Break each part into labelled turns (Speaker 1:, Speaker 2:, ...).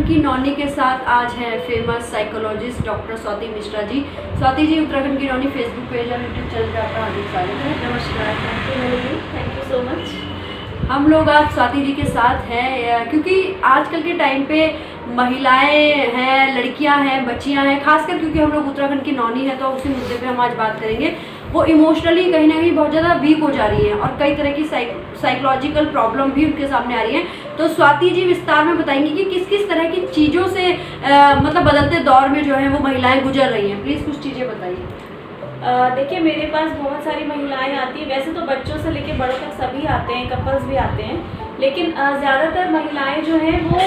Speaker 1: उत्तराखंड की नौनी के साथ आज हैं famous psychologist doctor Swati Mishra ji. Swati ji, Uttarakhand की नौनी फेसबुक पेज और यूट्यूब चैनल पर आपका हार्दिक स्वागत है।
Speaker 2: नमस्कार, थैंक यू सो मच।
Speaker 1: हम लोग आज स्वाति जी के साथ हैं क्योंकि आजकल के टाइम पे महिलाएं हैं, लड़कियां हैं, बच्चियां हैं, खासकर क्योंकि हम लोग उत्तराखंड की नौनी है तो उसी मुद्दे पे हम आज बात करेंगे। वो इमोशनली कहीं ना कहीं बहुत ज़्यादा वीक हो जा रही हैं और कई तरह की साइकोलॉजिकल प्रॉब्लम भी उनके सामने आ रही हैं। तो स्वाति जी विस्तार में बताएंगी कि किस किस तरह की चीज़ों से मतलब बदलते दौर में जो है वो महिलाएं गुजर रही हैं। प्लीज़ कुछ चीज़ें बताइए।
Speaker 2: देखिए, मेरे पास बहुत सारी महिलाएं आती हैं। वैसे तो बच्चों से लेकर बड़ों तक सभी आते हैं, कपल्स भी आते हैं, लेकिन ज़्यादातर महिलाएं जो हैं वो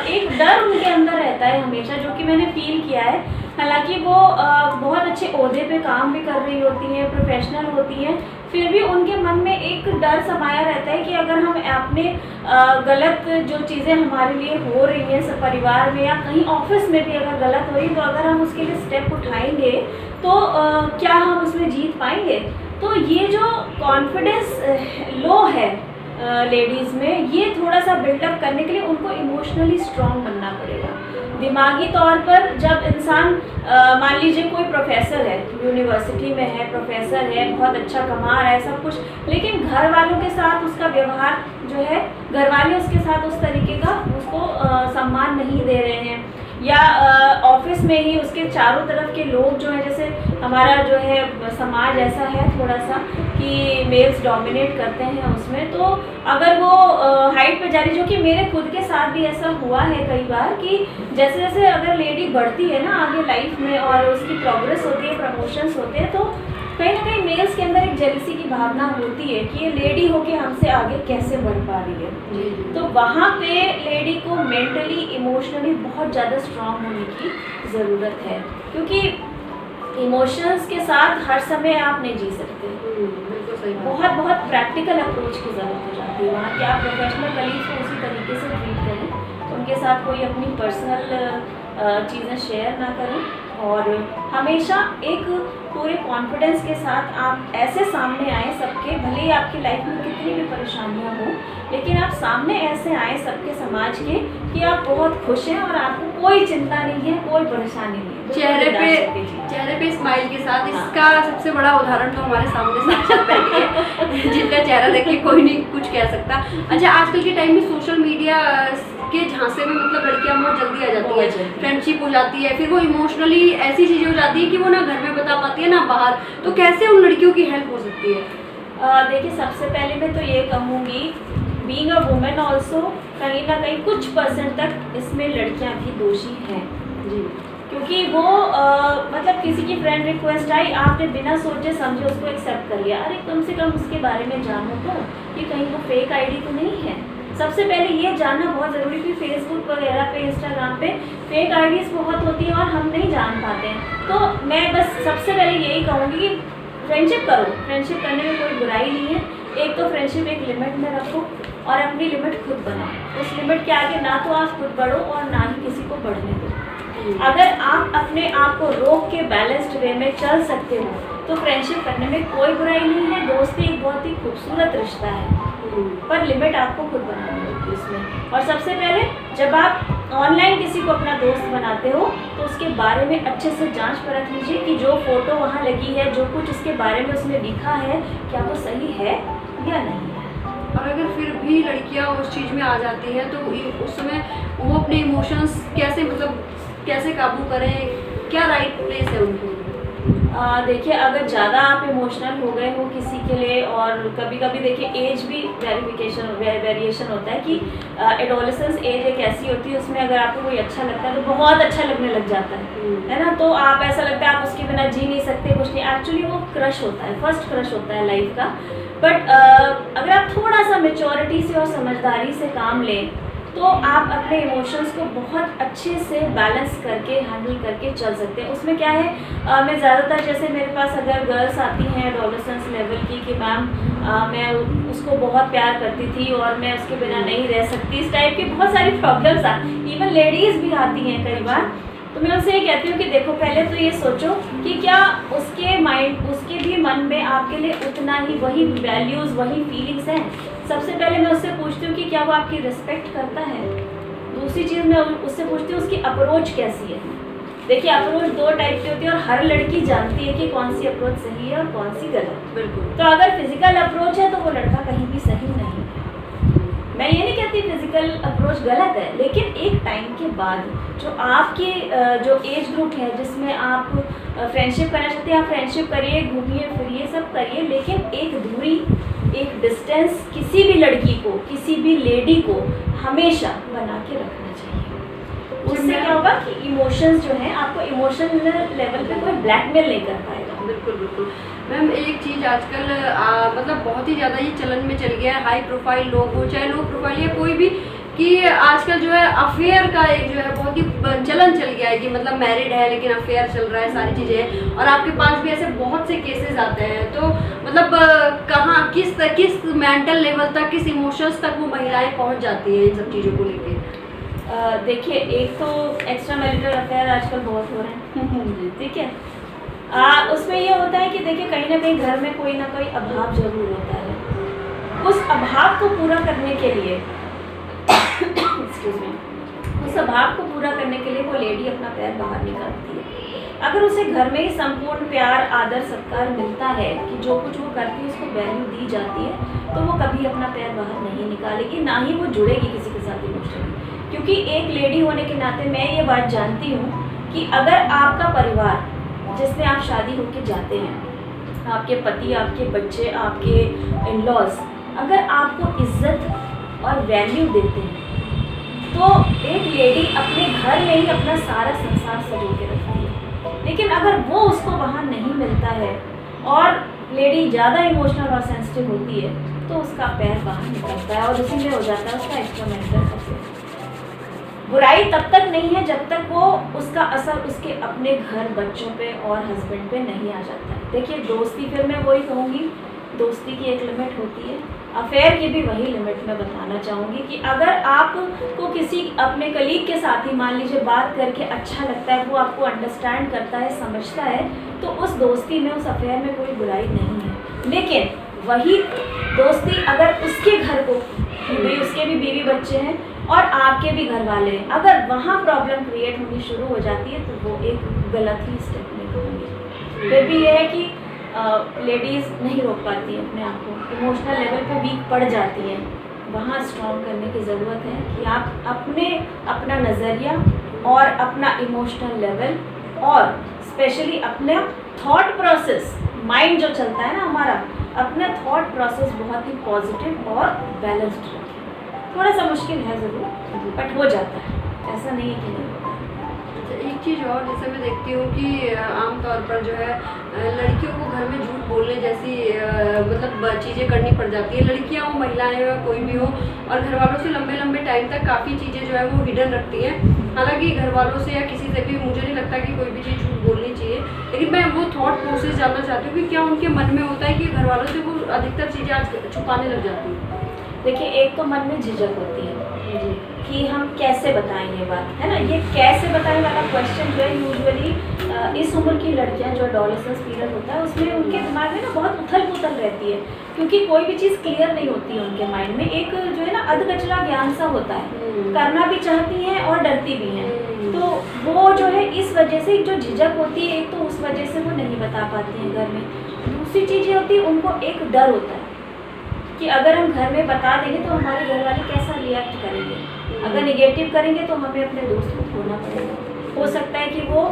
Speaker 2: एक डर उनके अंदर रहता है हमेशा, जो कि मैंने फील किया है। हालांकि वो बहुत अच्छे ओहदे पे काम भी कर रही होती हैं, प्रोफेशनल होती हैं, फिर भी उनके मन में एक डर समाया रहता है कि अगर हम अपने गलत जो चीज़ें हमारे लिए हो रही हैं सब परिवार में या कहीं ऑफिस में भी अगर गलत हो रही तो अगर हम उसके लिए स्टेप उठाएंगे तो क्या हम उसमें जीत पाएंगे। तो ये जो कॉन्फिडेंस लो है लेडीज़ में, ये थोड़ा सा बिल्डअप करने के लिए उनको इमोशनली स्ट्रॉन्ग बनना पड़ेगा। दिमागी तौर पर जब इंसान मान लीजिए कोई प्रोफेसर है, यूनिवर्सिटी में है, प्रोफेसर है, बहुत अच्छा कमा रहा है सब कुछ, लेकिन घर वालों के साथ उसका व्यवहार जो है, घर वाले उसके साथ उस तरीके का उसको सम्मान नहीं दे रहे हैं, या ऑफिस में ही उसके चारों तरफ के लोग जो है, जैसे हमारा जो है समाज ऐसा है थोड़ा सा कि मेल्स डोमिनेट करते हैं उसमें, तो अगर वो हाइट पे जा रही, जो कि मेरे खुद के साथ भी ऐसा हुआ है कई बार कि जैसे जैसे अगर लेडी बढ़ती है ना आगे लाइफ में और उसकी प्रोग्रेस होती है, प्रमोशंस होते हैं, तो कहीं ना कहीं मेल्स के अंदर एक जेलसी की भावना होती है कि ये लेडी होके हमसे आगे कैसे बढ़ पा रही है। तो वहाँ पे लेडी को मेंटली इमोशनली बहुत ज़्यादा स्ट्रांग होने की ज़रूरत है, क्योंकि इमोशंस के साथ हर समय आप नहीं जी सकते। बहुत प्रैक्टिकल अप्रोच की ज़रूरत हो जाती है वहाँ कि आप प्रोफेशनल कलीग्स को उसी तरीके से ट्रीट करें, उनके साथ कोई अपनी पर्सनल चीज़ें शेयर ना करें, और हमेशा एक पूरे कॉन्फिडेंस के साथ आप ऐसे सामने आए सबके, भले ही आपकी लाइफ में कितनी भी परेशानियां हो, लेकिन आप सामने ऐसे आए सबके समाज के कि आप बहुत खुश हैं और आपको कोई चिंता नहीं है, कोई परेशानी नहीं है,
Speaker 1: चेहरे पे स्माइल के साथ। इसका सबसे बड़ा उदाहरण तो हमारे सामने साक्षात बैठी है जिनका चेहरा देख के कोई नहीं कुछ कह सकता। अच्छा, आजकल के टाइम में सोशल मीडिया के झांसे में मतलब लड़कियां बहुत जल्दी आ जाती है, फ्रेंडशिप हो जाती है, फिर वो इमोशनली ऐसी चीज़ें हो जाती है कि वो ना घर में बता पाती है ना बाहर। तो कैसे उन लड़कियों की हेल्प हो सकती है?
Speaker 2: देखिए, सबसे पहले मैं तो ये कहूँगी, बीइंग अ वुमेन ऑल्सो कहीं ना कहीं कुछ % तक इसमें लड़कियाँ भी दोषी हैं जी, क्योंकि वो मतलब किसी की फ्रेंड रिक्वेस्ट आई, आपने बिना सोचे समझे उसको एक्सेप्ट कर लिया। अरे कम से कम उसके बारे में जानो तो कि कहीं वो फेक आईडी तो नहीं है। सबसे पहले ये जानना बहुत ज़रूरी है कि फेसबुक वगैरह पे, इंस्टाग्राम पे फेक आईडीज़ बहुत होती हैं और हम नहीं जान पाते हैं। तो मैं बस सबसे पहले यही कहूँगी कि फ्रेंडशिप करो, फ्रेंडशिप करने में कोई बुराई नहीं है। एक तो फ्रेंडशिप एक लिमिट में रखो और अपनी लिमिट खुद बनाओ। उस लिमिट के आगे ना तो आप खुद बढ़ो और ना ही किसी को बढ़ने दो। अगर आप अपने आप को रोक के बैलेंस्ड वे में चल सकते हो तो फ्रेंडशिप करने में कोई बुराई नहीं है। दोस्ती एक बहुत ही खूबसूरत रिश्ता है, पर लिमिट आपको खुद बनानी होगी इसमें। और सबसे पहले जब आप ऑनलाइन किसी को अपना दोस्त बनाते हो तो उसके बारे में अच्छे से जांच परख लीजिए कि जो फोटो वहाँ लगी है, जो कुछ उसके बारे में उसमें लिखा है, क्या वो सही है या नहीं है।
Speaker 1: और अगर फिर भी लड़कियाँ उस चीज़ में आ जाती हैं तो उस समय वो अपने इमोशंस कैसे काबू करें, क्या राइट प्लेस है उनको?
Speaker 2: देखिए, अगर ज़्यादा आप इमोशनल हो गए हो किसी के लिए, और कभी कभी देखिए एज भी वेरिएशन होता है कि एडोलेसेंस एज एक ऐसी होती है, उसमें अगर आपको कोई अच्छा लगता है तो बहुत अच्छा लगने लग जाता है ना, तो आप ऐसा लगता है आप उसके बिना जी नहीं सकते, कुछ नहीं। एक्चुअली वो क्रश होता है, फर्स्ट क्रश होता है लाइफ का। बट अगर आप थोड़ा सा मेच्योरिटी से और समझदारी से काम लें तो आप अपने इमोशंस को बहुत अच्छे से बैलेंस करके हैंडल करके चल सकते हैं। उसमें क्या है, मैं ज़्यादातर जैसे मेरे पास अगर गर्ल्स आती हैं एडोलेसेंस लेवल की कि मैम मैं उसको बहुत प्यार करती थी और मैं उसके बिना नहीं रह सकती, इस टाइप की बहुत सारी प्रॉब्लम्स इवन लेडीज़ भी आती हैं कई बार, तो मैं उनसे ये कहती हूँ कि देखो पहले तो ये सोचो कि क्या उसके भी मन में आपके लिए उतना ही वही वैल्यूज़ वही फीलिंग्स हैं। सबसे पहले मैं उससे पूछती हूँ कि क्या वो आपकी रिस्पेक्ट करता है, दूसरी चीज़ मैं उससे पूछती हूँ उसकी अप्रोच कैसी है। देखिए अप्रोच 2 टाइप की होती है और हर लड़की जानती है कि कौन सी अप्रोच सही है और कौन सी गलत।
Speaker 1: बिल्कुल।
Speaker 2: तो अगर फिजिकल अप्रोच है तो वो लड़का कहीं भी सही नहीं है। मैं ये नहीं कहती फिजिकल अप्रोच गलत है, लेकिन एक टाइम के बाद जो आपके जो एज ग्रुप है जिसमें आप फ्रेंडशिप करना चाहते हैं, आप फ्रेंडशिप करिए, घूमिए फिरिए, सब करिए, लेकिन एक दूरी, एक डिस्टेंस किसी भी लड़की को, किसी भी लेडी को हमेशा बना के रखना चाहिए। उससे क्या होगा कि इमोशंस जो हैं, आपको इमोशनल लेवल पे कोई ब्लैकमेल नहीं कर पाएगा।
Speaker 1: बिल्कुल बिल्कुल मैम, एक चीज़ आजकल मतलब बहुत ही ज़्यादा ये चलन में चल गया है, हाई प्रोफाइल लोग हो चाहे लो प्रोफाइल या कोई भी, कि आजकल जो है अफेयर का एक जो है बहुत ही चलन चल गया है कि मतलब मैरिड है लेकिन अफेयर चल रहा है, सारी चीज़ें हैं। और आपके पास भी ऐसे बहुत से केसेस आते हैं, तो मतलब कहाँ किस मेंटल लेवल तक, किस इमोशंस तक वो महिलाएं पहुंच जाती हैं इन सब चीज़ों को लेके?
Speaker 2: देखिए एक तो एक्स्ट्रा मैरिटल अफेयर आजकल बहुत हो रहे हैं, ठीक है। उसमें ये होता है कि देखिए कहीं ना कहीं घर में कोई ना कोई अभाव जरूर होता है। उस अभाव को पूरा करने के लिए उस अभाव को पूरा करने के लिए वो लेडी अपना पैर बाहर निकालती है। अगर उसे घर में ही संपूर्ण प्यार, आदर, सत्कार मिलता है कि जो कुछ वो करती है उसको वैल्यू दी जाती है, तो वो कभी अपना पैर बाहर नहीं निकालेगी, ना ही वो जुड़ेगी किसी के साथ इमोशनली। क्योंकि एक लेडी होने के नाते मैं ये बात जानती हूँ कि अगर आपका परिवार जिसमें आप शादी होके जाते हैं, आपके पति, आपके बच्चे, आपके इन-लॉज अगर आपको इज्जत और वैल्यू देते हैं, तो एक लेडी अपने घर में ही अपना सारा संसार सजो के रखती है। लेकिन अगर वो उसको वहाँ नहीं मिलता है और लेडी ज़्यादा इमोशनल और सेंसिटिव होती है, तो उसका पैर बाहर निकलता है और उसी में हो जाता है उसका एक्स्ट्रा मैरिटल अफेयर। बुराई तब तक नहीं है जब तक वो उसका असर उसके अपने घर, बच्चों पे और हस्बैंड पे नहीं आ जाता है। देखिए दोस्ती, फिर मैं वही कहूँगी, दोस्ती की एक लिमिट होती है, अफेयर की भी वही लिमिट मैं बताना चाहूँगी कि अगर आपको किसी अपने कलीग के साथ ही मान लीजिए बात करके अच्छा लगता है, वो आपको अंडरस्टैंड करता है, समझता है, तो उस दोस्ती में, उस अफेयर में कोई बुराई नहीं है। लेकिन वही दोस्ती अगर उसके घर को, भाई उसके भी बीवी बच्चे हैं और आपके भी घर वाले हैं, अगर वहाँ प्रॉब्लम क्रिएट होनी शुरू हो जाती है तो वो एक गलत ही स्टेप लेंगे। फिर भी ये है कि लेडीज़ नहीं रोक पाती हैं अपने आप को, इमोशनल लेवल पे वीक पड़ जाती हैं। वहाँ स्ट्रॉन्ग करने की ज़रूरत है कि आप अपना नज़रिया और अपना इमोशनल लेवल और स्पेशली अपना थॉट प्रोसेस, माइंड जो चलता है ना हमारा, अपना थॉट प्रोसेस बहुत ही पॉजिटिव और बैलेंस्ड रखें। थोड़ा सा मुश्किल है ज़रूर, बट हो जाता है, ऐसा नहीं है कि नहीं होता।
Speaker 1: एक चीज़ और जैसे मैं देखती हूँ कि आमतौर पर जो है लड़कियों को घर में झूठ बोलने जैसी मतलब चीज़ें करनी पड़ जाती है। लड़कियाँ हो, महिलाएं हो, कोई भी हो, और घर वालों से लंबे लंबे टाइम तक काफ़ी चीज़ें जो है वो हिडन रखती हैं। हालांकि घर वालों से या किसी से भी मुझे नहीं लगता कि कोई भी चीज़ झूठ बोलनी चाहिए, लेकिन मैं वो थॉट प्रोसेस जानना चाहती हूँ कि क्या उनके मन में होता है कि घर वालों से वो अधिकतर चीज़ें आज छुपाने लग जाती हैं।
Speaker 2: देखिए एक तो मन में झिझक होती है कि हम कैसे बताएं ये बात, है ना। ये कैसे बताएं वाला क्वेश्चन जो है यूजुअली इस उम्र की लड़कियां जो एडोलेसेंस पीरियड होता है उसमें उनके दिमाग में ना बहुत उथल पुथल रहती है, क्योंकि कोई भी चीज़ क्लियर नहीं होती है उनके माइंड में। एक जो है ना अधकचरा ज्ञान सा होता है, करना भी चाहती हैं और डरती भी हैं। तो वो जो है इस वजह से जो झिझक होती है, एक तो उस वजह से वो नहीं बता पाती हैं घर में। दूसरी चीज़ ये होती है उनको एक डर होता है कि अगर हम घर में बता देंगे तो हमारे घर वाले कैसा रिएक्ट करेंगे। अगर निगेटिव करेंगे तो हमें अपने दोस्त को खोना पड़ेगा। हो सकता है कि वो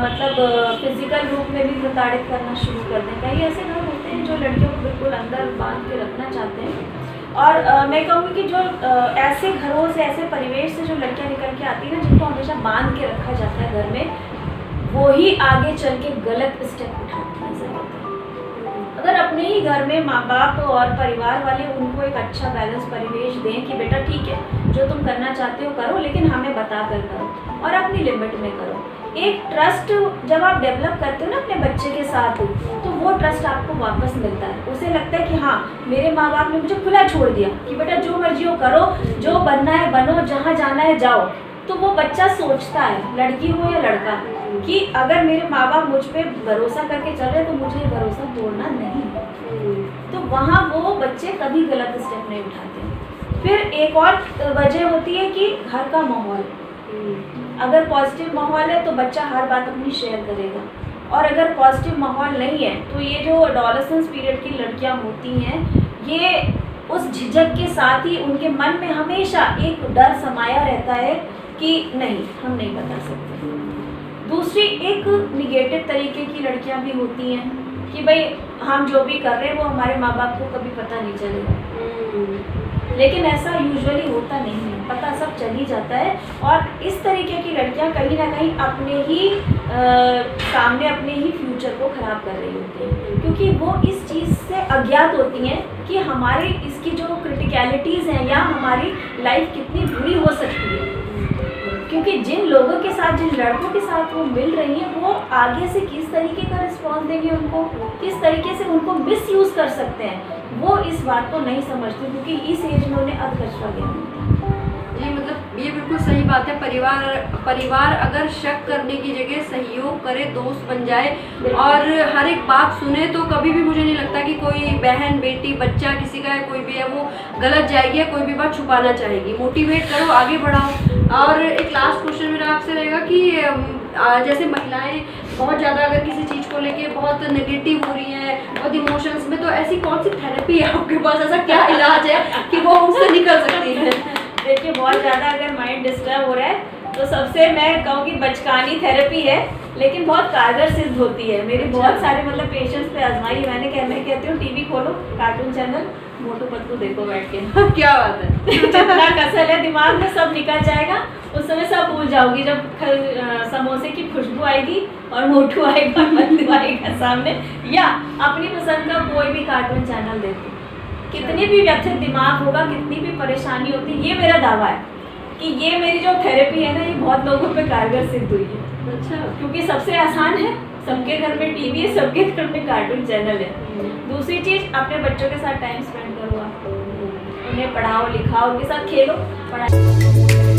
Speaker 2: मतलब फिजिकल रूप में भी प्रताड़ित करना शुरू कर दें। कई ऐसे घर होते हैं जो लड़कियों को बिल्कुल अंदर बांध के रखना चाहते हैं। और मैं कहूँगी कि जो ऐसे घरों से, ऐसे परिवेश से जो लड़कियाँ निकल के आती हैं ना, जिनको हमेशा बांध के रखा जाता है घर में, वो ही आगे चल के गलत स्टेप उठाती हैं ज़्यादातर। अगर अपने ही घर में माँ बाप और परिवार वाले उनको एक अच्छा बैलेंस परिवेश दें कि बेटा ठीक है, जो तुम करना चाहते हो करो, लेकिन हमें बता कर करो और अपनी लिमिट में करो। एक ट्रस्ट जब आप डेवलप करते हो ना अपने बच्चे के साथ, तो वो ट्रस्ट आपको वापस मिलता है। उसे लगता है कि हाँ, मेरे माँ बाप ने मुझे खुला छोड़ दिया कि बेटा जो मर्जी हो करो, जो बनना है बनो, जहाँ जाना है जाओ। तो वो बच्चा सोचता है, लड़की हो या लड़का, कि अगर मेरे माँ बाप मुझ पर भरोसा करके चल रहे तो मुझे भरोसा तोड़ना नहीं है। तो वहाँ वो बच्चे कभी गलत स्टेप नहीं उठाते। फिर एक और वजह होती है कि घर का माहौल। अगर पॉजिटिव माहौल है तो बच्चा हर बात अपनी शेयर करेगा, और अगर पॉजिटिव माहौल नहीं है तो ये जो एडोलेसेंस पीरियड की लड़कियां होती हैं, ये उस झिझक के साथ ही उनके मन में हमेशा एक डर समाया रहता है कि नहीं, हम नहीं बता सकते। दूसरी एक निगेटिव तरीके की लड़कियां भी होती हैं कि भाई हम जो भी कर रहे हैं वो हमारे माँ बाप को कभी पता नहीं चलेगा, लेकिन ऐसा यूजुअली होता नहीं है, पता सब चल ही जाता है। और इस तरीके की लड़कियां कहीं ना कहीं अपने ही सामने अपने ही फ्यूचर को ख़राब कर रही होती हैं, क्योंकि वो इस चीज़ से अज्ञात होती हैं कि हमारे इसकी जो क्रिटिकलिटीज़ हैं या हमारी लाइफ कितनी बुरी हो सकती है। क्योंकि जिन लोगों के साथ, जिन लड़कों के साथ वो मिल रही हैं, वो आगे से किस तरीके का रिस्पॉन्स देंगे उनको, किस तरीके से उनको मिसयूज़ कर सकते हैं, वो इस बात को नहीं समझते, क्योंकि इस एज में उन्हें अधकचरा ज्ञान होता है।
Speaker 1: जी, मतलब ये बिल्कुल सही बात है। परिवार अगर शक करने की जगह सहयोग करे, दोस्त बन जाए और हर एक बात सुने, तो कभी भी मुझे नहीं लगता कि कोई बहन, बेटी, बच्चा, किसी का कोई भी है वो गलत जाएगी या कोई भी बात छुपाना चाहेगी। मोटिवेट करो, आगे बढ़ाओ। और एक लास्ट क्वेश्चन मेरा आपसे रहेगा कि जैसे महिलाएं बहुत ज़्यादा अगर किसी चीज़ को लेके बहुत नेगेटिव हो रही हैं, बहुत इमोशंस में, तो ऐसी कौन सी थेरेपी है आपके पास, ऐसा क्या इलाज है कि वो उनसे निकल सकती है?
Speaker 2: देखिए, बहुत ज़्यादा अगर माइंड डिस्टर्ब हो रहा है तो सबसे मैं कहूँ कि बचकानी थेरेपी है, लेकिन बहुत कारगर सिद्ध होती है। मेरे बहुत सारे मतलब पेशेंट्स पे आजमाई है। मैं कहती हूँ टीवी खोलो, कार्टून चैनल, मोटू पतलू देखो बैठ के।
Speaker 1: क्या बात है।
Speaker 2: जितना कसर है दिमाग में सब निकल जाएगा, उस समय सब भूल जाओगी। जब समोसे की खुशबू आएगी और मोटू आएगा, पतलू आएगा सामने, या अपनी पसंद का कोई भी कार्टून चैनल देखो, कितनी भी व्यथित दिमाग होगा, कितनी भी परेशानी होती, ये मेरा दावा है कि ये मेरी जो थेरेपी है ना, ये बहुत लोगों पे कारगर सिद्ध हुई है।
Speaker 1: अच्छा,
Speaker 2: क्योंकि सबसे आसान है, सबके घर में टीवी है, सबके घर में कार्टून चैनल है। दूसरी चीज़, अपने बच्चों के साथ टाइम स्पेंड करो, आप उन्हें पढ़ाओ, लिखाओ, उनके साथ खेलो, पढ़ाई।